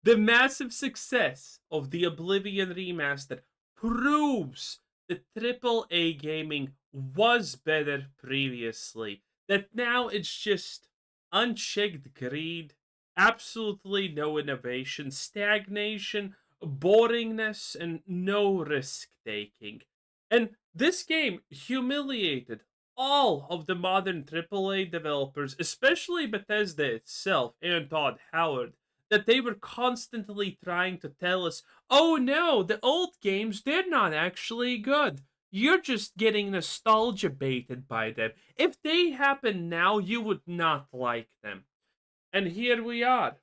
The massive success of the Oblivion Remaster proves that AAA gaming was better previously. That now it's just unchecked greed, absolutely no innovation, stagnation, boringness, and no risk taking. And this game humiliated all of the modern AAA developers, especially Bethesda itself and Todd Howard, that they were constantly trying to tell us, oh no, the old games, they're not actually good. You're just getting nostalgia baited by them. If they happen now, you would not like them. And here we are,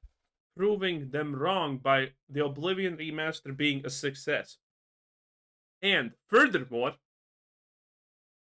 proving them wrong by the Oblivion Remaster being a success. And furthermore,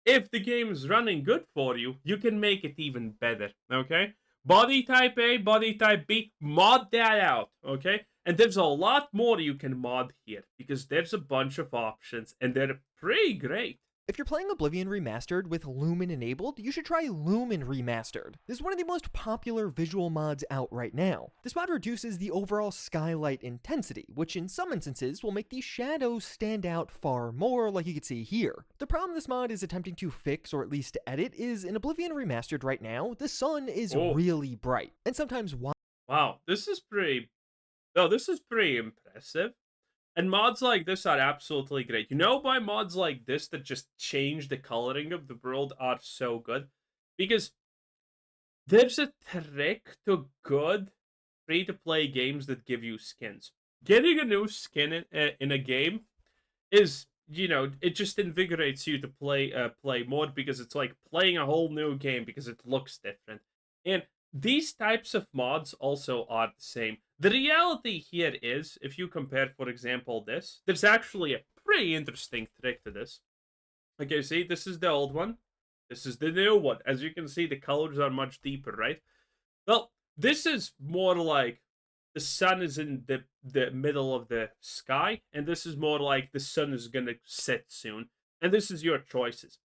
if the game is running good for you, you can make it even better, okay? Body type A, body type B, mod that out, okay? And there's a lot more you can mod here because there's a bunch of options and they're pretty great. If you're playing Oblivion Remastered with Lumen enabled, you should try Lumen Remastered. This is one of the most popular visual mods out right now. This mod reduces the overall skylight intensity, which in some instances will make the shadows stand out far more, like you can see here. The problem this mod is attempting to fix, or at least edit, is in Oblivion Remastered right now, the sun is really bright, and sometimes wow, this is pretty impressive. And mods like this are absolutely great. You know why mods like this that just change the coloring of the world are so good? Because there's a trick to good free-to-play games that give you skins. Getting a new skin in a game is, it just invigorates you to play more because it's like playing a whole new game because it looks different. And these types of mods also are the same. The reality here is, if you compare, for example, this, there's actually a pretty interesting trick to this. Okay, see, this is the old one. This is the new one. As you can see, the colors are much deeper, right? Well, this is more like the sun is in the middle of the sky, and this is more like the sun is gonna set soon. And this is your choices.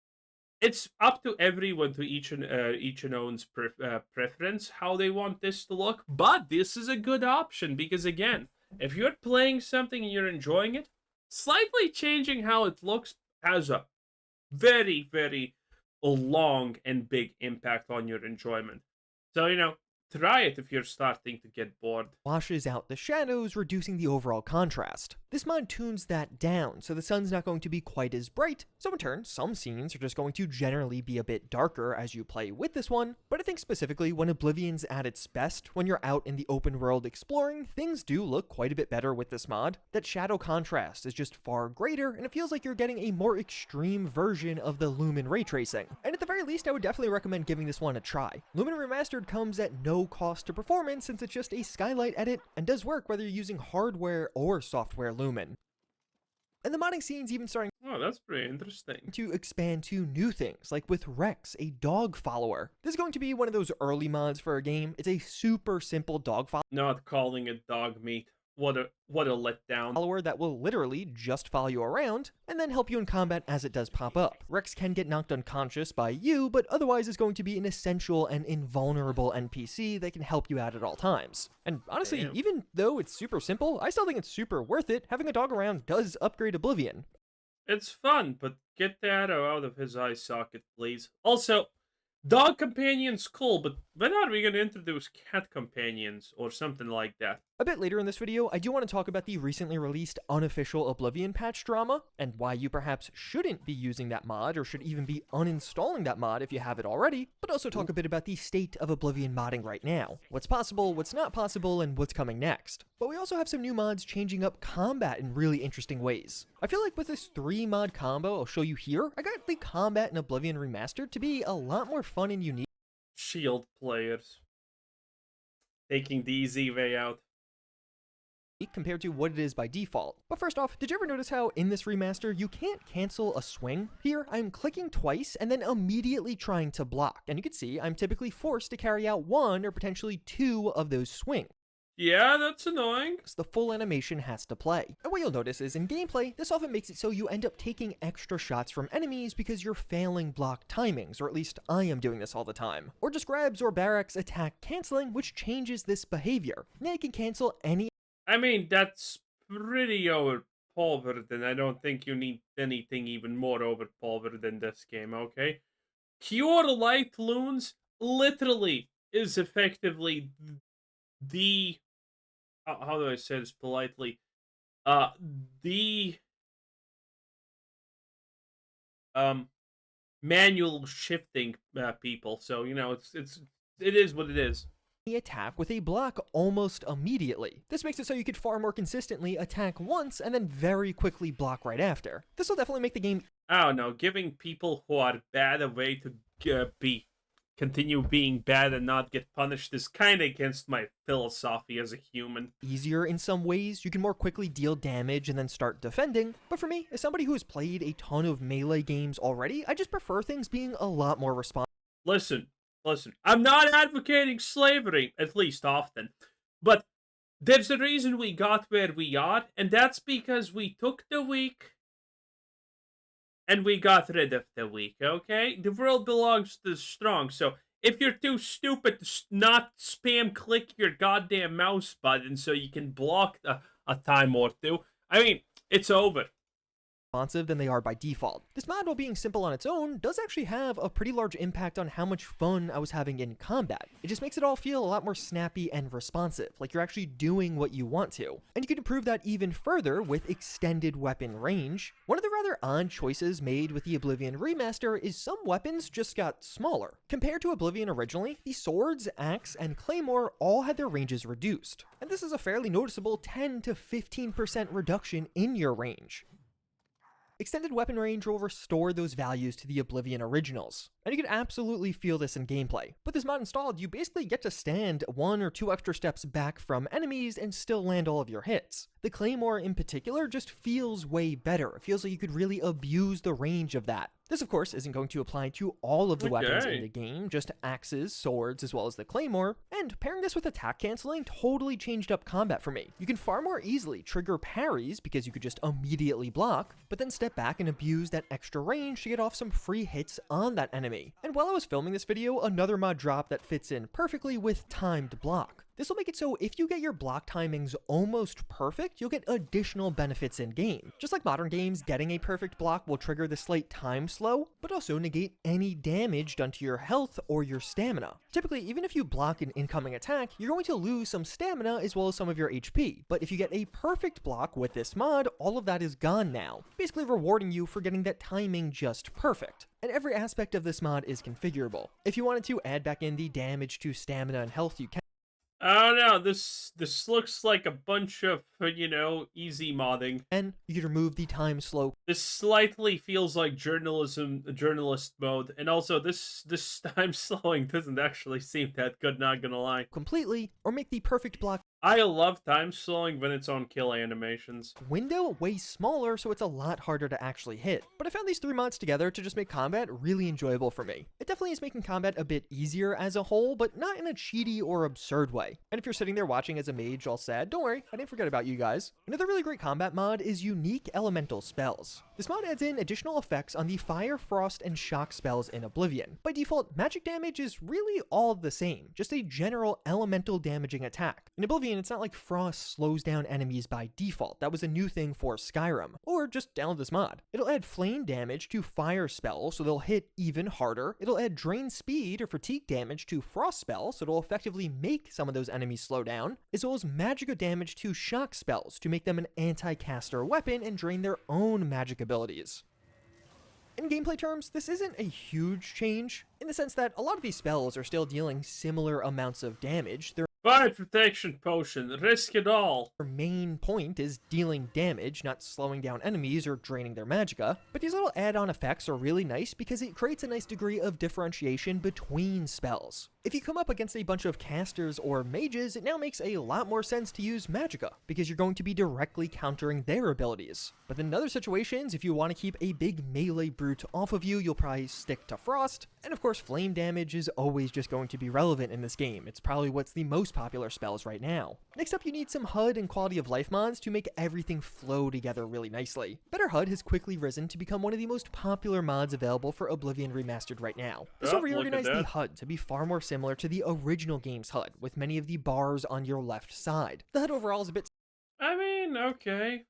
It's up to everyone to each and own's preference how they want this to look, but this is a good option because again, if you're playing something and you're enjoying it, slightly changing how it looks has a very long and big impact on your enjoyment. So try it if you're starting to get bored. Washes out the shadows, reducing the overall contrast. This mod tunes that down, so the sun's not going to be quite as bright, so in turn, some scenes are just going to generally be a bit darker as you play with this one, but I think specifically when Oblivion's at its best, when you're out in the open world exploring, things do look quite a bit better with this mod. That shadow contrast is just far greater, and it feels like you're getting a more extreme version of the Lumen ray tracing. And at the very least, I would definitely recommend giving this one a try. Lumen Remastered comes at no cost to performance since it's just a skylight edit and does work whether you're using hardware or software Lumen. And the modding scene's even starting that's pretty interesting to expand to new things, like with Rex, a dog follower. This is going to be one of those early mods for a game. It's a super simple dog follower. Not calling it dog meat. What a letdown. Follower that will literally just follow you around and then help you in combat as it does pop up. Rex can get knocked unconscious by you, but otherwise is going to be an essential and invulnerable NPC that can help you out at all times. And honestly, even though it's super simple, I still think it's super worth it. Having a dog around does upgrade Oblivion. It's fun, but get the arrow out of his eye socket, please. Also, dog companions cool, but when are we going to introduce cat companions or something like that? A bit later in this video, I do want to talk about the recently released unofficial Oblivion patch drama, and why you perhaps shouldn't be using that mod, or should even be uninstalling that mod if you have it already, but also talk a bit about the state of Oblivion modding right now. What's possible, what's not possible, and what's coming next. But we also have some new mods changing up combat in really interesting ways. I feel like with this 3-mod combo I'll show you here, I got the combat in Oblivion Remastered to be a lot more fun and unique. Shield players. Taking the easy way out. Compared to what it is by default. But first off, did you ever notice how in this remaster you can't cancel a swing? Here, I'm clicking twice and then immediately trying to block, and you can see I'm typically forced to carry out 1 or potentially 2 of those swings. Yeah, that's annoying. The full animation has to play. And what you'll notice is in gameplay, this often makes it so you end up taking extra shots from enemies because you're failing block timings, or at least I am doing this all the time. Or just grabs or barracks attack canceling, which changes this behavior. Now you can cancel any I mean, that's pretty overpowered, and I don't think you need anything even more overpowered than this game, okay? Pure light loons literally is effectively the how do I say this politely? Uh the um manual shifting people. So, it is what it is. The attack with a block almost immediately. This makes it so you could far more consistently attack once and then very quickly block right after. This will definitely make the game I don't know, giving people who are bad a way to be continue being bad and not get punished is kind of against my philosophy as a human. easier in some ways. You can more quickly deal damage and then start defending. But for me, as somebody who has played a ton of melee games already, I just prefer things being a lot more responsive. Listen, listen. I'm not advocating slavery, at least often, but there's a reason we got where we are, and that's because we took the weak and we got rid of the weak, okay? The world belongs to the strong, so if you're too stupid to not spam click your goddamn mouse button so you can block a time or two, I mean, it's over. Than they are by default. This mod, while being simple on its own, does actually have a pretty large impact on how much fun I was having in combat. It just makes it all feel a lot more snappy and responsive, like you're actually doing what you want to. And you can improve that even further with extended weapon range. One of the rather odd choices made with the Oblivion Remaster is some weapons just got smaller. Compared to Oblivion originally, the swords, axe, and claymore all had their ranges reduced. And this is a fairly noticeable 10 to 15% reduction in your range. Extended weapon range will restore those values to the Oblivion originals, and you can absolutely feel this in gameplay. With this mod installed, you basically get to stand 1 or 2 extra steps back from enemies and still land all of your hits. The Claymore in particular just feels way better. It feels like you could really abuse the range of that. This, of course, isn't going to apply to all of the weapons in the game, just axes, swords, as well as the claymore, and pairing this with attack canceling totally changed up combat for me. You can far more easily trigger parries because you could just immediately block, but then step back and abuse that extra range to get off some free hits on that enemy. And while I was filming this video, another mod dropped that fits in perfectly with timed block. This will make it so if you get your block timings almost perfect, you'll get additional benefits in game. Just like modern games, getting a perfect block will trigger the slight time slow, but also negate any damage done to your health or your stamina. Typically, even if you block an incoming attack, you're going to lose some stamina as well as some of your HP, but if you get a perfect block with this mod, all of that is gone now, basically rewarding you for getting that timing just perfect. And every aspect of this mod is configurable. If you wanted to add back in the damage to stamina and health, you can. I don't know. This looks like a bunch of easy modding. And you can remove the time slow. This slightly feels like journalist mode, and also this time slowing doesn't actually seem that good. Not gonna lie. Completely, or make the perfect block I love time slowing when it's on kill animations. window way smaller, so it's a lot harder to actually hit. But I found these 3 mods together to just make combat really enjoyable for me. It definitely is making combat a bit easier as a whole, but not in a cheaty or absurd way. And if you're sitting there watching as a mage all sad, don't worry, I didn't forget about you guys. Another really great combat mod is unique elemental spells. This mod adds in additional effects on the fire, frost, and shock spells in Oblivion. By default, magic damage is really all the same, just a general elemental damaging attack. In Oblivion, it's not like frost slows down enemies by default. That was a new thing for Skyrim. Or just download this mod. It'll add flame damage to fire spells, so they'll hit even harder. It'll add drain speed or fatigue damage to frost spells, so it'll effectively make some of those enemies slow down, as well as magicka damage to shock spells to make them an anti-caster weapon and drain their own magic abilities. In gameplay terms, this isn't a huge change, in the sense that a lot of these spells are still dealing similar amounts of damage. Fire protection potion, risk it all. Their main point is dealing damage, not slowing down enemies or draining their magicka, but these little add-on effects are really nice because it creates a nice degree of differentiation between spells. If you come up against a bunch of casters or mages, it now makes a lot more sense to use magicka, because you're going to be directly countering their abilities. But in other situations, if you want to keep a big melee brute off of you, you'll probably stick to frost, and of course flame damage is always just going to be relevant in this game. It's probably what's the most popular spells right now. Next up, you need some HUD and quality of life mods to make everything flow together really nicely. Better HUD has quickly risen to become one of the most popular mods available for Oblivion Remastered right now. This will reorganize the HUD to be far more similar to the original game's HUD, with many of the bars on your left side. The HUD overall is a bit I mean, okay.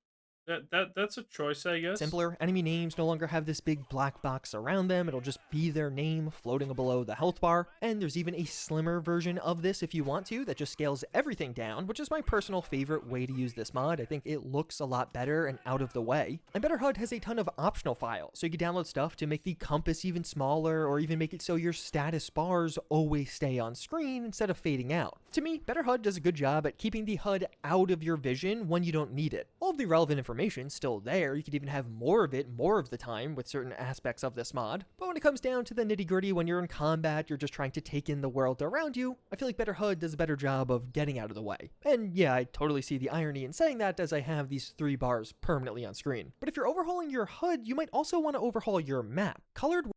That's a choice, I guess. Simpler, enemy names no longer have this big black box around them, it'll just be their name floating below the health bar, and there's even a slimmer version of this if you want to, that just scales everything down, which is my personal favorite way to use this mod. I think it looks a lot better and out of the way. And Better HUD has a ton of optional files, so you can download stuff to make the compass even smaller, or even make it so your status bars always stay on screen instead of fading out. To me, Better HUD does a good job at keeping the HUD out of your vision when you don't need it. All of the relevant information still there, you could even have more of it more of the time with certain aspects of this mod, but when it comes down to the nitty gritty, when you're in combat, you're just trying to take in the world around you, I feel like Better HUD does a better job of getting out of the way. And yeah, I totally see the irony in saying that, as I have these 3 bars permanently on screen. But if you're overhauling your HUD, you might also want to overhaul your map. Colored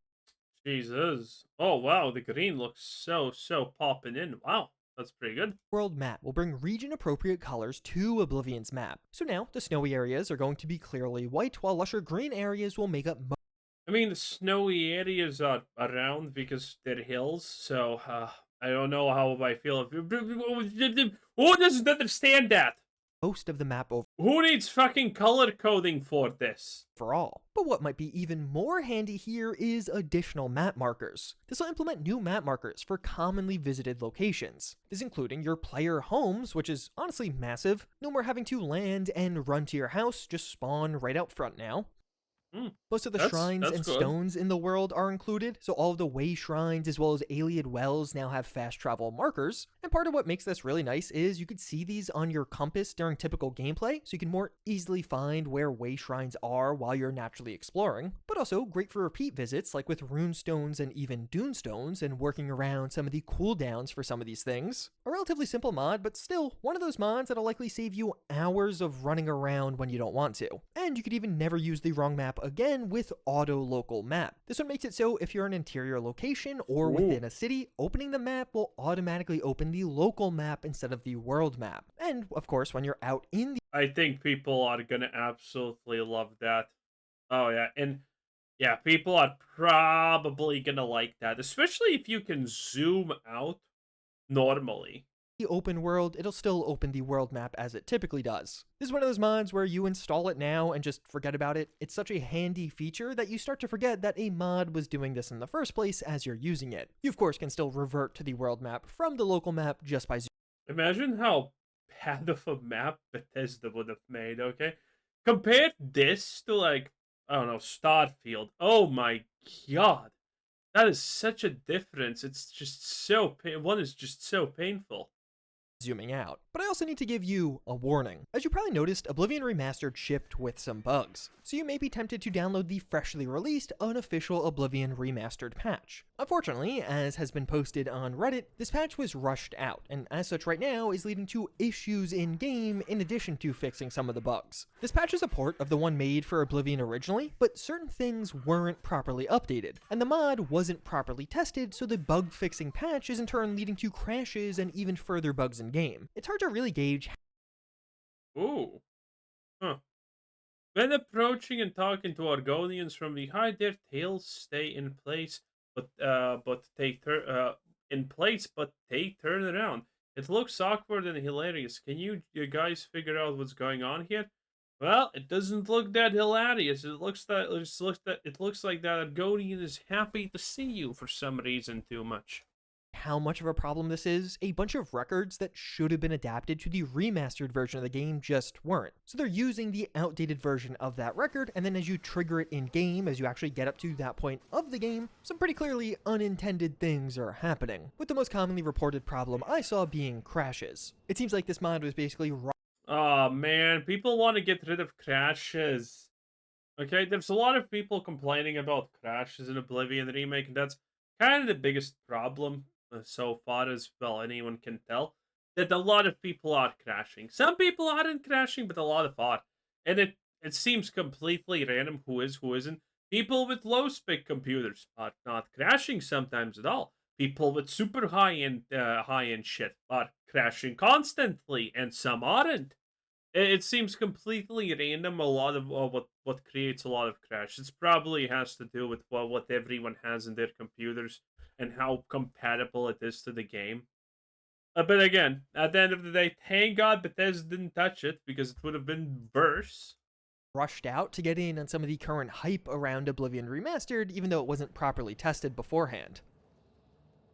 Jesus. Oh wow, the green looks so popping in. Wow, that's pretty good. World map will bring region appropriate colors to Oblivion's map. So now, the snowy areas are going to be clearly white, while lusher green areas will make up I mean, the snowy areas are around because they're hills, so I don't know how I feel. Who doesn't understand that? most of the map Who needs fucking color coding for this? overall. But what might be even more handy here is additional map markers. This will implement new map markers for commonly visited locations. This including your player homes, which is honestly massive. No more having to land and run to your house, just spawn right out front now. Hmm, Most of the that's shrines that's and good. stones in the world are included, so all of the way shrines as well as alien wells now have fast travel markers. And part of what makes this really nice is you could see these on your compass during typical gameplay, so you can more easily find where way shrines are while you're naturally exploring. But also great for repeat visits, like with rune stones and even dune stones, and working around some of the cooldowns for some of these things. A relatively simple mod, but still one of those mods that'll likely save you hours of running around when you don't want to. And you could even never use the wrong map again with auto local map. This one makes it so if you're in an interior location or Ooh, within a city, opening the map will automatically open the local map instead of the world map. And of course, when you're out in the I think people are gonna absolutely love that. Oh yeah, and yeah, people are probably gonna like that, especially if you can zoom out normally. open world, it'll still open the world map as it typically does. This is one of those mods where you install it now and just forget about it. It's such a handy feature that you start to forget that a mod was doing this in the first place as you're using it. You of course can still revert to the world map from the local map just by Imagine how bad of a map Bethesda would have made, okay? Compare this to, like, I don't know, Starfield. Oh my god. That is such a difference. It's just so one is just so painful. zooming out. But I also need to give you a warning. As you probably noticed, Oblivion Remastered shipped with some bugs, so you may be tempted to download the freshly released unofficial Oblivion Remastered patch. Unfortunately, as has been posted on Reddit, this patch was rushed out, and as such right now is leading to issues in-game in addition to fixing some of the bugs. This patch is a port of the one made for Oblivion originally, but certain things weren't properly updated, and the mod wasn't properly tested, so the bug-fixing patch is in turn leading to crashes and even further bugs in game. It's hard to really gauge. Ooh. Huh. When approaching and talking to Argonians from behind, their tails stay in place, but in place, but they turn around. It looks awkward and hilarious. Can you guys figure out what's going on here? Well, it doesn't look that hilarious. It looks like that Argonian is happy to see you for some reason too much. How much of a problem this is, a bunch of records that should have been adapted to the remastered version of the game just weren't. So they're using the outdated version of that record, and then as you trigger it in game, as you actually get up to that point of the game, some pretty clearly unintended things are happening, with the most commonly reported problem I saw being crashes. It seems like this mod was basically Oh man, people want to get rid of crashes. Okay, there's a lot of people complaining about crashes in Oblivion Remake, and that's kind of the biggest problem so far, as well anyone can tell. That a lot of people are crashing. Some people aren't crashing, but a lot of are, and it seems completely random who is who isn't. People with low spec computers are not crashing sometimes at all. People with super high end shit are crashing constantly, and some aren't. It seems completely random. A lot of what creates a lot of crashes probably has to do with what everyone has in their computers and how compatible it is to the game. But again, at the end of the day, thank God Bethesda didn't touch it because it would have been worse. Rushed out to get in on some of the current hype around Oblivion Remastered, even though it wasn't properly tested beforehand.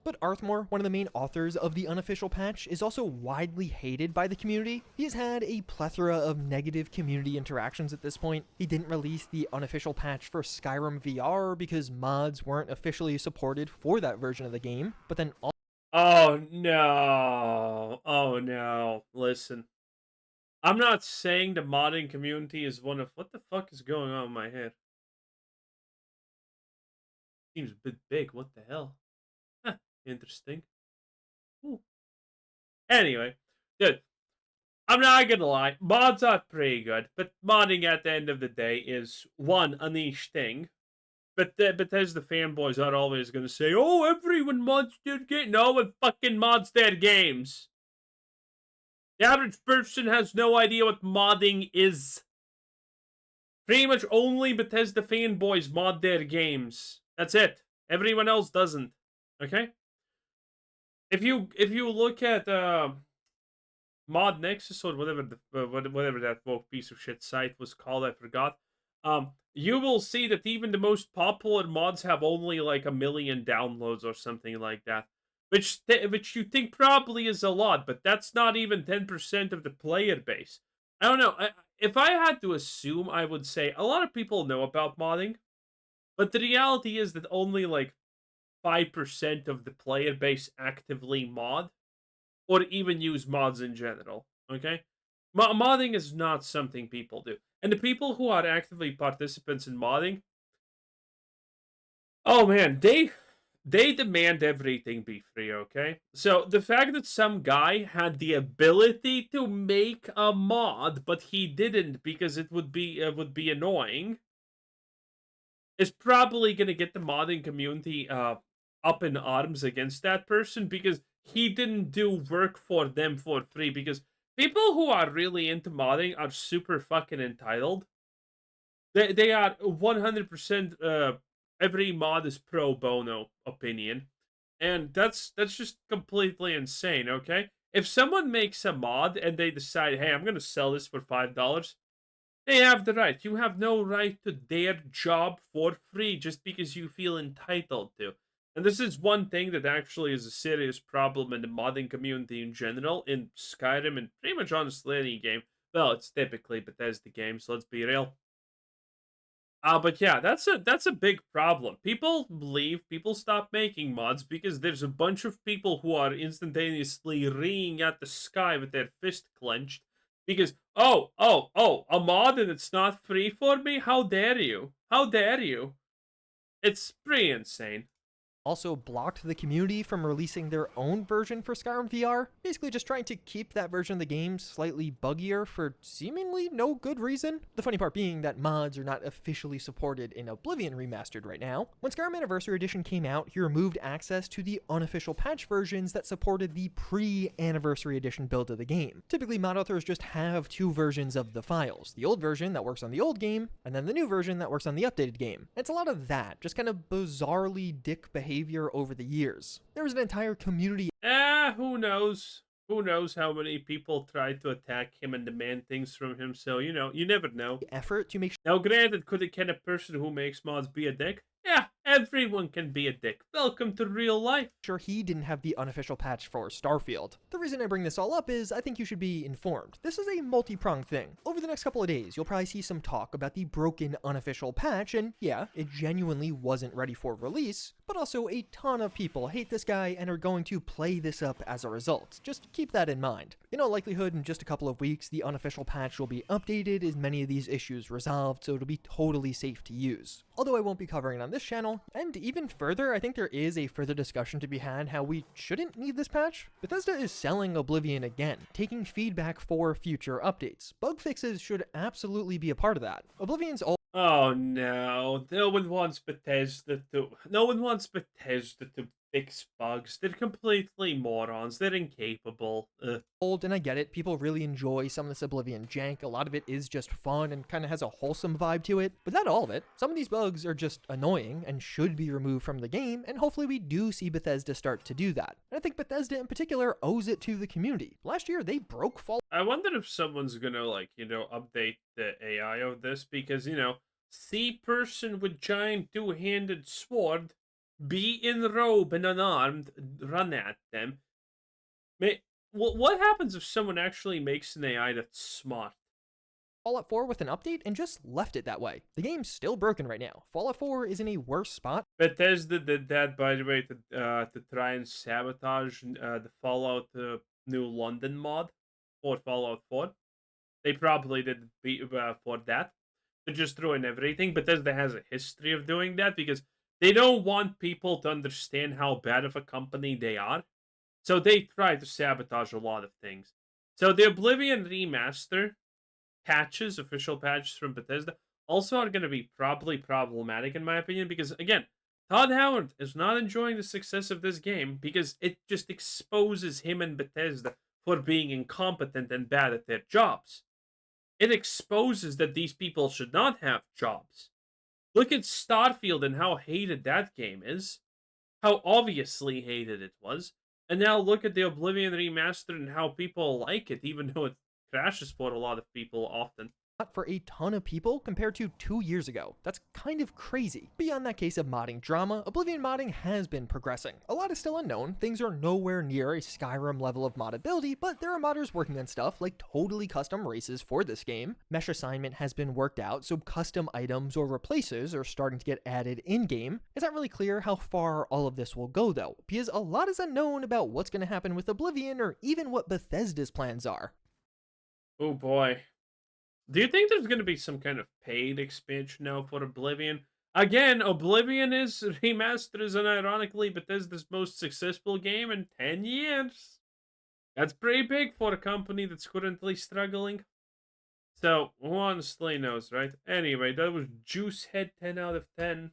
But Arthmore, one of the main authors of the unofficial patch, is also widely hated by the community. He has had a plethora of negative community interactions at this point. He didn't release the unofficial patch for Skyrim VR because mods weren't officially supported for that version of the game, but then Oh no. Oh no. Listen. I'm not saying the modding community is one of what the fuck is going on in my head? Seems a bit big. What the hell? Huh, interesting. Ooh. Anyway, dude, I'm not gonna lie, mods are pretty good, but modding at the end of the day is one a niche thing. But Bethesda fanboys are always gonna say, "Oh, everyone mods their game." No one fucking mods their games. The average person has no idea what modding is. Pretty much only Bethesda fanboys mod their games. That's it. Everyone else doesn't. Okay. If you look at Mod Nexus or whatever whatever that woke piece of shit site was called, I forgot. You will see that even the most popular mods have only like 1 million downloads or something like that, which you think probably is a lot, but that's not even 10% of the player base. I don't know. If I had to assume, I would say a lot of people know about modding, but the reality is that only like 5% of the player base actively mod or even use mods in general. Okay, modding is not something people do, and the people who are actively participants in modding, oh man, they demand everything be free. Okay, so the fact that some guy had the ability to make a mod, but he didn't because it would be annoying, is probably going to get the modding community up in arms against that person because he didn't do work for them for free. Because people who are really into modding are super fucking entitled. They are 100% every mod is pro bono opinion, and that's just completely insane. Okay, if someone makes a mod and they decide, hey, I'm gonna sell this for $5, they have the right. You have no right to their job for free just because you feel entitled to. And this is one thing that actually is a serious problem in the modding community in general, in Skyrim and pretty much honestly any game. Well, it's typically Bethesda games, so let's be real. But yeah, that's a big problem. People leave, people stop making mods because there's a bunch of people who are instantaneously reeing at the sky with their fist clenched because a mod and it's not free for me? How dare you? How dare you? It's pretty insane. also blocked the community from releasing their own version for Skyrim VR, basically just trying to keep that version of the game slightly buggier for seemingly no good reason. The funny part being that mods are not officially supported in Oblivion Remastered right now. When Skyrim Anniversary Edition came out, he removed access to the unofficial patch versions that supported the pre-Anniversary Edition build of the game. Typically, mod authors just have two versions of the files, the old version that works on the old game, and then the new version that works on the updated game. It's a lot of that, just kind of bizarrely dick behavior over the years. There was an entire community Who knows? Who knows how many people tried to attack him and demand things from him, so you never know. effort to make Now, granted, can a person who makes mods be a dick? Yeah, everyone can be a dick. Welcome to real life. sure he didn't have the unofficial patch for Starfield. The reason I bring this all up is I think you should be informed. This is a multi-pronged thing. Over the next couple of days, you'll probably see some talk about the broken unofficial patch, and yeah, it genuinely wasn't ready for release, but also a ton of people hate this guy and are going to play this up as a result. Just keep that in mind. In all likelihood, in just a couple of weeks, the unofficial patch will be updated as many of these issues resolved, so it'll be totally safe to use. Although I won't be covering it on this channel, and even further, I think there is a further discussion to be had how we shouldn't need this patch. Bethesda is selling Oblivion again, taking feedback for future updates. Bug fixes should absolutely be a part of that. Oblivion's Oh no, no one wants Bethesda to fix bugs. They're completely morons. They're incapable. Ugh. Old, and I get it. People really enjoy some of this Oblivion jank. A lot of it is just fun and kind of has a wholesome vibe to it, but not all of it. Some of these bugs are just annoying and should be removed from the game, and hopefully we do see Bethesda start to do that. And I think Bethesda in particular owes it to the community. Last year, they broke Fallout. I wonder if someone's gonna like, update the AI of this because, see person with giant two-handed sword, be in robe and unarmed, run at them. May what happens if someone actually makes an AI that's smart? Fallout 4 with an update and just left it that way. The game's still broken right now. Fallout 4 is in a worse spot. Bethesda did that, by the way, to try and sabotage the Fallout New London mod for Fallout 4. They probably did for that to just ruin everything. Bethesda has a history of doing that because they don't want people to understand how bad of a company they are. So they try to sabotage a lot of things. So the Oblivion Remaster patches, official patches from Bethesda, also are going to be probably problematic in my opinion because again, Todd Howard is not enjoying the success of this game because it just exposes him and Bethesda for being incompetent and bad at their jobs. It exposes that these people should not have jobs. Look at Starfield and how hated that game is, how obviously hated it was. And now look at the Oblivion Remaster and how people like it, even though it crashes for a lot of people often. For a ton of people compared to 2 years ago. That's kind of crazy. Beyond that case of modding drama, Oblivion modding has been progressing. A lot is still unknown, things are nowhere near a Skyrim level of moddability, but there are modders working on stuff like totally custom races for this game. Mesh assignment has been worked out, so custom items or replaces are starting to get added in-game. It's not really clear how far all of this will go though, because a lot is unknown about what's going to happen with Oblivion or even what Bethesda's plans are. Oh boy. Do you think there's going to be some kind of paid expansion now for Oblivion? Again, Oblivion is remastered is unironically Bethesda's most successful game in 10 years. That's pretty big for a company that's currently struggling. So, who honestly knows, right? Anyway, that was Juicehead 10 out of 10.